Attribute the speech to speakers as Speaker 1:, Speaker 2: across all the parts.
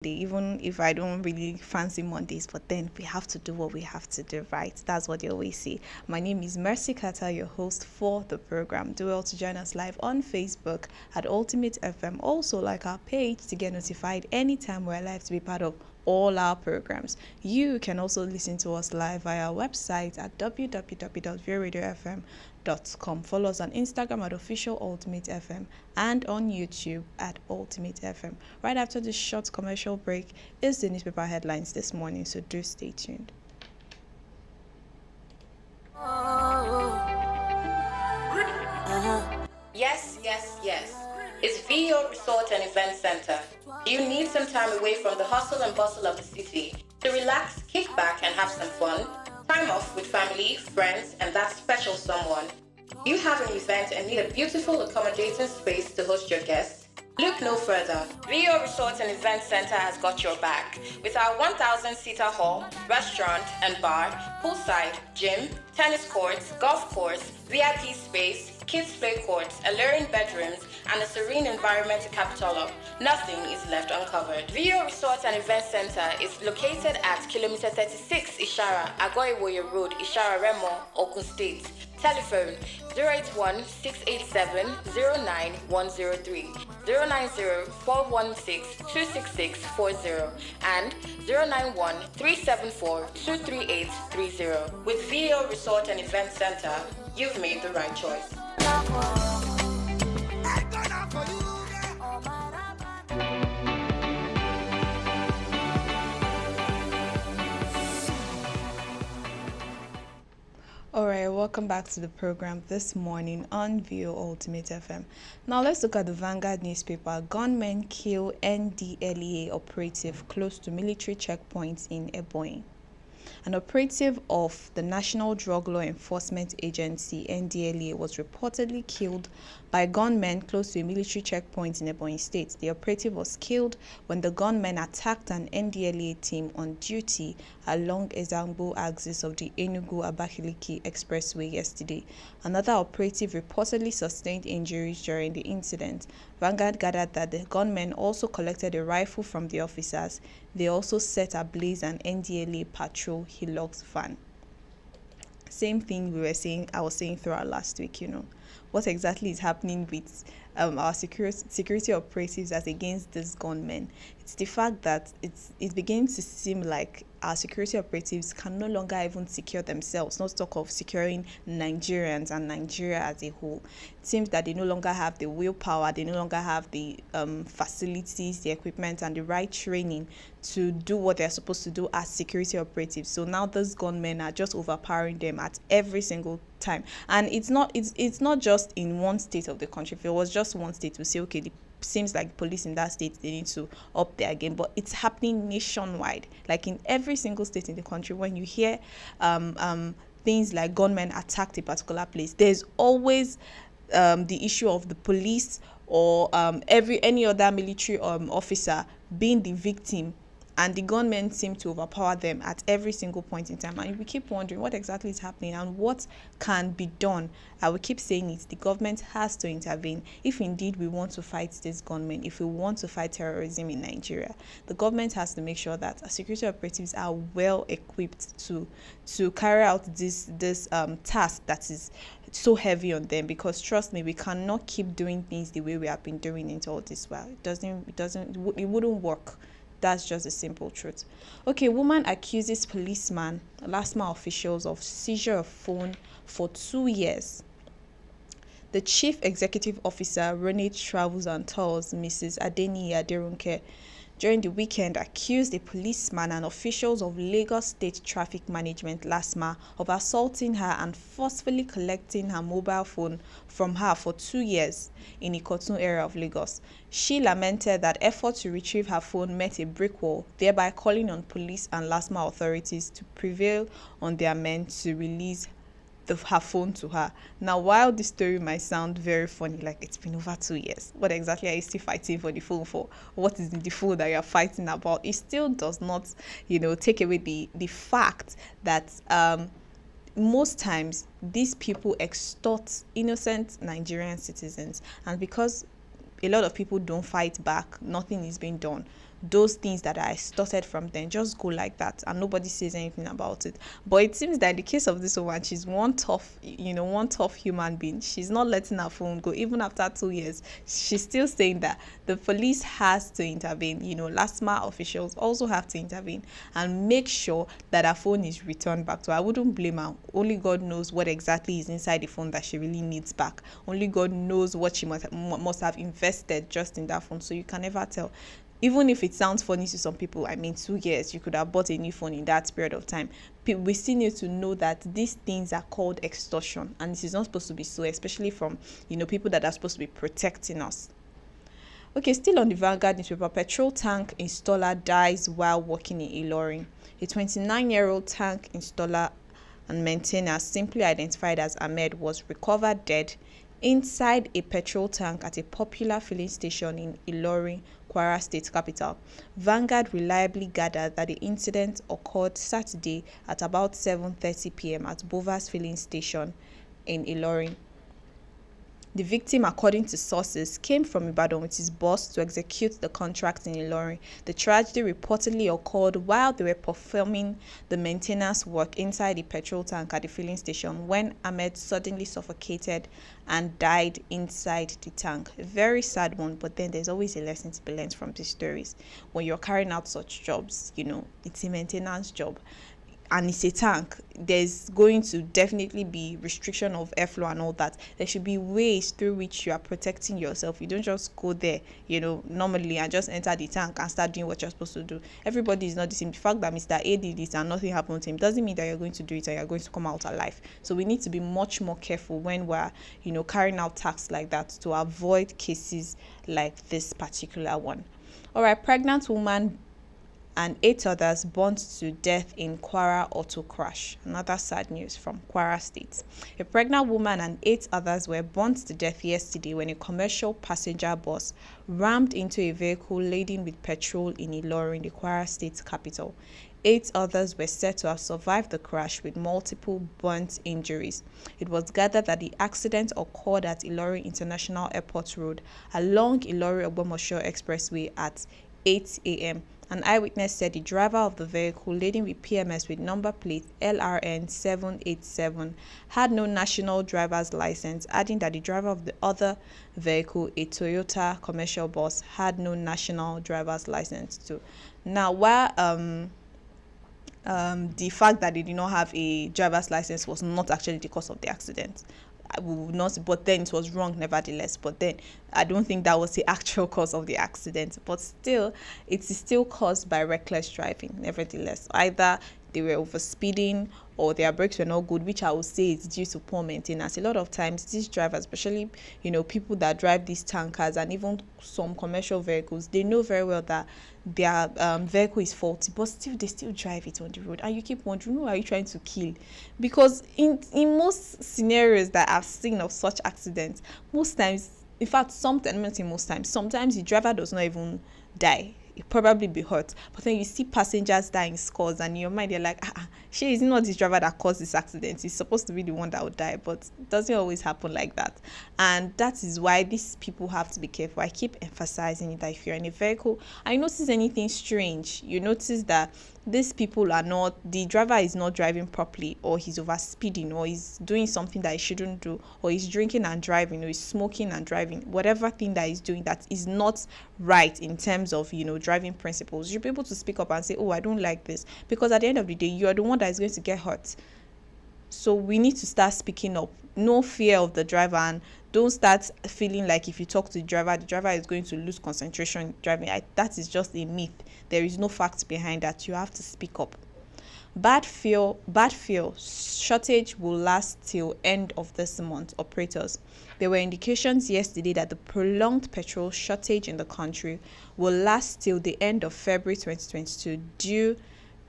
Speaker 1: even if I don't really fancy Mondays, but then we have to do what we have to do, right? That's what they always say. My name is Mercy Kata, your host for the program. Do well to join us live on Facebook at Ultimate FM. Also, like our page to get notified anytime we're live to be part of all our programs. You can also listen to us live via our website at www.vioradiofm.com. Follow us on Instagram at official Ultimate FM and on YouTube at Ultimate FM. Right after this short commercial break is the newspaper headlines this morning, so do stay tuned.
Speaker 2: Yes. It's VO Resort and Event Center. Do you need some time away from the hustle and bustle of the city to relax, kick back, and have some fun? Time off with family, friends, and that special someone. Do you have an event and need a beautiful, accommodating space to host your guests? Look no further. VO Resort and Event Center has got your back. With our 1,000-seater hall, restaurant and bar, poolside, gym, tennis courts, golf course, VIP space, kids play courts, alluring bedrooms, and a serene environment to cap it all up, nothing is left uncovered. VO Resort and Event Center is located at kilometer 36 Ishara, Agoiwoye Road, Ishara Remo, Ogun State. Telephone 081-687-09103, 090-416-26640, and 091-374-23830. With VO Resort and Event Center, you've made the right choice.
Speaker 1: Alright, welcome back to the program this morning on VO Ultimate FM. Now let's look at the Vanguard newspaper. Gunmen kill NDLEA operative close to military checkpoints in Ebonyi. An operative of the National Drug Law Enforcement Agency, NDLEA, was reportedly killed by gunmen close to a military checkpoint in Ebonyi State. The operative was killed when the gunmen attacked an NDLEA team on duty along Ezangbo axis of the Enugu-Abakaliki Expressway yesterday. Another operative reportedly sustained injuries during the incident. Vanguard gathered that the gunmen also collected a rifle from the officers. They also set ablaze an NDLEA patrol Hilux van. Same thing I was saying throughout last week, what exactly is happening with our security operatives as against these gunmen. It's the fact that it begins to seem like our security operatives can no longer even secure themselves, not talk of securing Nigerians and Nigeria as a whole. It seems that they no longer have the willpower, they no longer have the facilities, the equipment, and the right training to do what they're supposed to do as security operatives. So now those gunmen are just overpowering them at every single time. And it's not just in one state of the country. If it was just one state, we say, okay, seems like police in that state, they need to up their game, but it's happening nationwide. Like in every single state in the country, when you hear things like gunmen attacked a particular place, there's always the issue of the police or any other military officer being the victim, and the gunmen seem to overpower them at every single point in time. And we keep wondering what exactly is happening and what can be done. I will keep saying it. The government has to intervene if indeed we want to fight these gunmen, if we want to fight terrorism in Nigeria. The government has to make sure that our security operatives are well equipped to carry out this task that is so heavy on them, because trust me, we cannot keep doing things the way we have been doing it all this while. It wouldn't work. That's just the simple truth. Okay, woman accuses policeman, LASMA officials of seizure of phone for 2 years. The Chief Executive Officer, Renate Travels and Tours, Mrs. Adeni Aderunke, during the weekend accused a policeman and officials of Lagos State Traffic Management, LASMA, of assaulting her and forcefully collecting her mobile phone from her for 2 years in Ikotun area of Lagos. She lamented that efforts to retrieve her phone met a brick wall, thereby calling on police and LASMA authorities to prevail on their men to release her phone to her. Now, while this story might sound very funny, like it's been over 2 years, what exactly are you still fighting for the phone for? What is the phone that you're fighting about? It still does not, take away the fact that most times these people extort innocent Nigerian citizens, and because a lot of people don't fight back, nothing is being done. those things that are extorted from them just go like that and nobody says anything about it. But it seems that in the case of this woman, she's one tough human being. She's not letting her phone go. Even after 2 years, she's still saying that the police has to intervene. LASTMA officials also have to intervene and make sure that her phone is returned back to her. I wouldn't blame her. Only God knows what exactly is inside the phone that she really needs back. Only God knows what she must have invested just in that phone. So you can never tell. Even if it sounds funny to some people, 2 years, you could have bought a new phone in that period of time. We still need to know that these things are called extortion, and it is not supposed to be so, especially from, people that are supposed to be protecting us. Okay, still on the Vanguard newspaper, petrol tank installer dies while working in Ilorin. A 29-year-old tank installer and maintainer, simply identified as Ahmed, was recovered dead inside a petrol tank at a popular filling station in Ilorin, Kwara State capital. Vanguard reliably gathered that the incident occurred Saturday at about 7:30 p.m. at Bovas filling station in Ilorin. The victim, according to sources, came from Ibadan with his boss to execute the contract in Ilorin. The tragedy reportedly occurred while they were performing the maintenance work inside the petrol tank at the filling station when Ahmed suddenly suffocated and died inside the tank. A very sad one, but then there's always a lesson to be learned from these stories. When you're carrying out such jobs, it's a maintenance job. And it's a tank, there's going to definitely be restriction of airflow and all that. There should be ways through which you are protecting yourself. You don't just go there, normally and just enter the tank and start doing what you're supposed to do. Everybody is not the same. The fact that Mr. A did this and nothing happened to him doesn't mean that you're going to do it and you're going to come out alive. So we need to be much more careful when we're, carrying out tasks like that to avoid cases like this particular one. All right, pregnant woman and 8 others burnt to death in Kwara auto crash. Another sad news from Kwara State. A pregnant woman and 8 others were burnt to death yesterday when a commercial passenger bus rammed into a vehicle laden with petrol in Ilorin, the Kwara State capital. 8 others were said to have survived the crash with multiple burnt injuries. It was gathered that the accident occurred at Ilorin International Airport Road along Ilorin-Ogbomosho Expressway at 8 a.m. An eyewitness said the driver of the vehicle, laden with PMS with number plate LRN 787, had no national driver's license, adding that the driver of the other vehicle, a Toyota commercial bus, had no national driver's license too. Now, while the fact that they did not have a driver's license was not actually the cause of the accident, I will not, but then it was wrong nevertheless. But then I don't think that was the actual cause of the accident. But still, it is still caused by reckless driving nevertheless. Either they were over speeding or their brakes were not good, which I would say is due to poor maintenance. A lot of times these drivers, especially people that drive these tankers and even some commercial vehicles, they know very well that their vehicle is faulty, but still they still drive it on the road, and you keep wondering, who are you trying to kill? Because in most scenarios that I've seen of such accidents, most times, in fact, sometimes the driver does not even die. It probably be hurt, but then you see passengers die in scores, and in your mind you're like, she is not this driver that caused this accident. He's supposed to be the one that would die, but it doesn't always happen like that. And that is why these people have to be careful. I keep emphasizing it, that if you're in a vehicle and you notice anything strange, you notice that these people are not, the driver is not driving properly, or he's over speeding, or he's doing something that he shouldn't do, or he's drinking and driving, or he's smoking and driving, whatever thing that he's doing that is not right in terms of driving principles, you'll be able to speak up and say, oh, I don't like this, because at the end of the day you are the one that is going to get hurt. So we need to start speaking up. No fear of the driver, and don't start feeling like if you talk to the driver is going to lose concentration driving. That is just a myth. There is no fact behind that. You have to speak up. Bad fuel shortage will last till end of this month, operators. There were indications yesterday that the prolonged petrol shortage in the country will last till the end of February 2022, due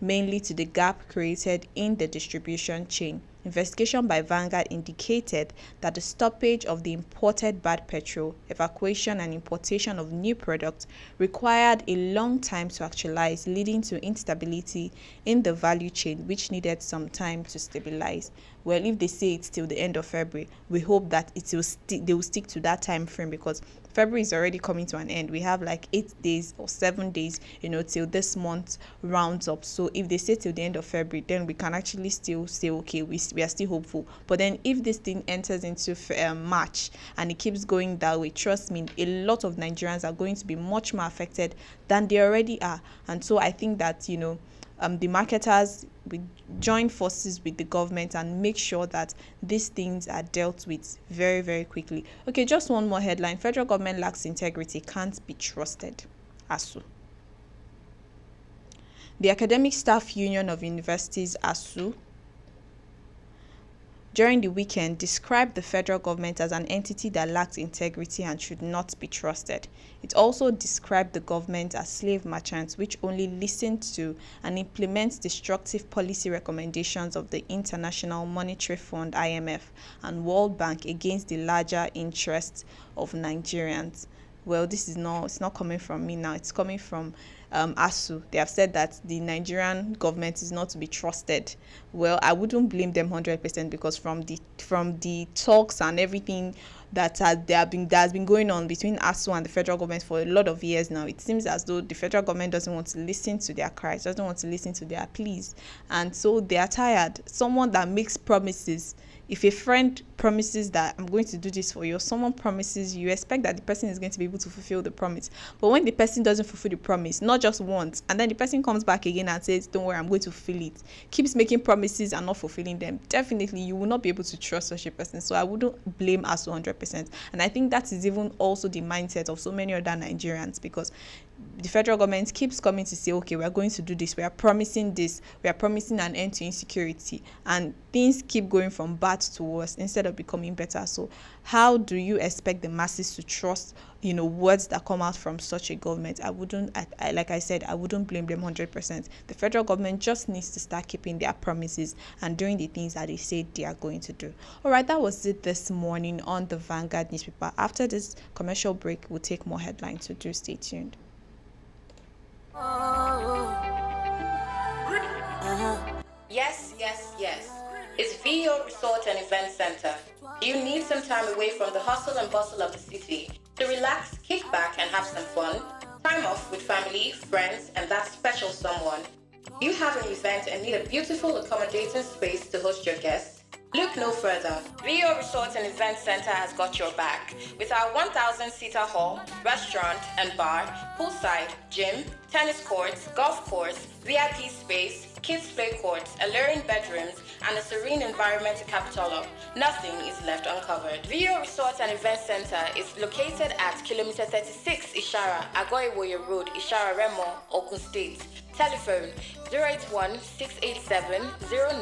Speaker 1: mainly to the gap created in the distribution chain Investigation by Vanguard indicated that the stoppage of the imported bad petrol, evacuation and importation of new products required a long time to actualize, leading to instability in the value chain, which needed some time to stabilize. Well, if they say it's till the end of February, we hope that they will stick to that time frame, because February is already coming to an end. We have like 8 days or 7 days, till this month rounds up. So if they say till the end of February, then we can actually still say, okay, we are still hopeful. But then if this thing enters into March and it keeps going that way, trust me, a lot of Nigerians are going to be much more affected than they already are. And so I think that, the marketers will join forces with the government and make sure that these things are dealt with very, very quickly. Okay, just one more headline. Federal government lacks integrity, can't be trusted. ASU. The Academic Staff Union of Universities, ASU, during the weekend described the federal government as an entity that lacks integrity and should not be trusted. It also described the government as slave merchants which only listen to and implement destructive policy recommendations of the International Monetary Fund (IMF) and World Bank against the larger interests of Nigerians. Well, it's not coming from me now, it's coming from ASU. They have said that the Nigerian government is not to be trusted. Well, I wouldn't blame them 100%, because from the talks and everything that has been going on between ASU and the federal government for a lot of years now, it seems as though the federal government doesn't want to listen to their cries, doesn't want to listen to their pleas, and so they are tired. Someone that makes promises, if a friend promises that I'm going to do this for you, or someone promises you expect that the person is going to be able to fulfill the promise. But when the person doesn't fulfill the promise, not just once, and then the person comes back again and says, don't worry, I'm going to fulfill it, keeps making promises and not fulfilling them, definitely you will not be able to trust such a person. So I wouldn't blame us 100%. And I think that is even also the mindset of so many other Nigerians, because the federal government keeps coming to say, okay, we are going to do this, we are promising this, we are promising an end to insecurity, and things keep going from bad to worse instead of becoming better. So how do you expect the masses to trust words that come out from such a government? Like I said, I wouldn't blame them 100%. The federal government just needs to start keeping their promises and doing the things that they say they are going to do. All right, that was it this morning on the Vanguard newspaper. After this commercial break, we'll take more headlines, so do stay tuned.
Speaker 2: Yes. It's VO Resort and Event Center. Do you need some time away from the hustle and bustle of the city to relax, kick back, and have some fun? Time off with family, friends, and that special someone. You have an event and need a beautiful, accommodating space to host your guests? Look no further. VO Resort and Event Center has got your back. With our 1,000-seater hall, restaurant and bar, poolside, gym, tennis courts, golf course, VIP space, kids play courts, alluring bedrooms, and a serene environment to cap it all up, nothing is left uncovered. VO Resort and Event Center is located at kilometer 36 Ishara, Agoiwoye Road, Ishara Remo, Ogun State. Telephone 081 687 09